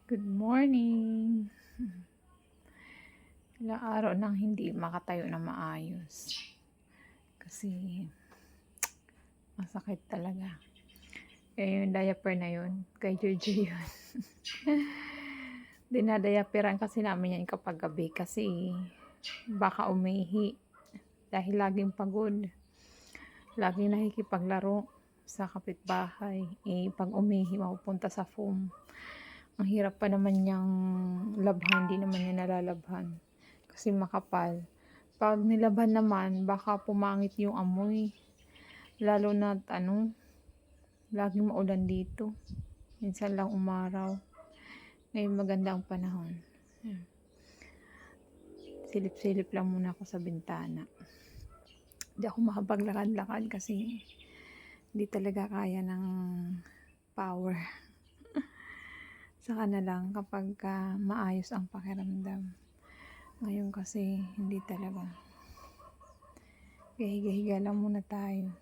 Good morning. Ilang araw nang hindi makatayo na maayos. Kasi masakit talaga. Kaya yung diaper na yun, kay Jojo yun. Dinadayaperan kasi namin yan kapag gabi kasi baka umihi. Dahil laging pagod. Laging nakikipaglaro sa kapitbahay. Pag umihi, mapupunta sa foam. Ang hirap pa naman niyang labhan, hindi naman niya nalalabhan. Kasi makapal. Pag nilabhan naman, baka pumangit yung amoy. Lalo na laging maulan dito. Minsan lang umaraw. Ngayon maganda ang panahon. Silip-silip lang muna ako sa bintana. Hindi ako makapaglakad-lakad kasi hindi talaga kaya ng power. Saka na lang kapag maayos ang pakiramdam. Ngayon kasi hindi talaga. Higa-higa lang muna tayo.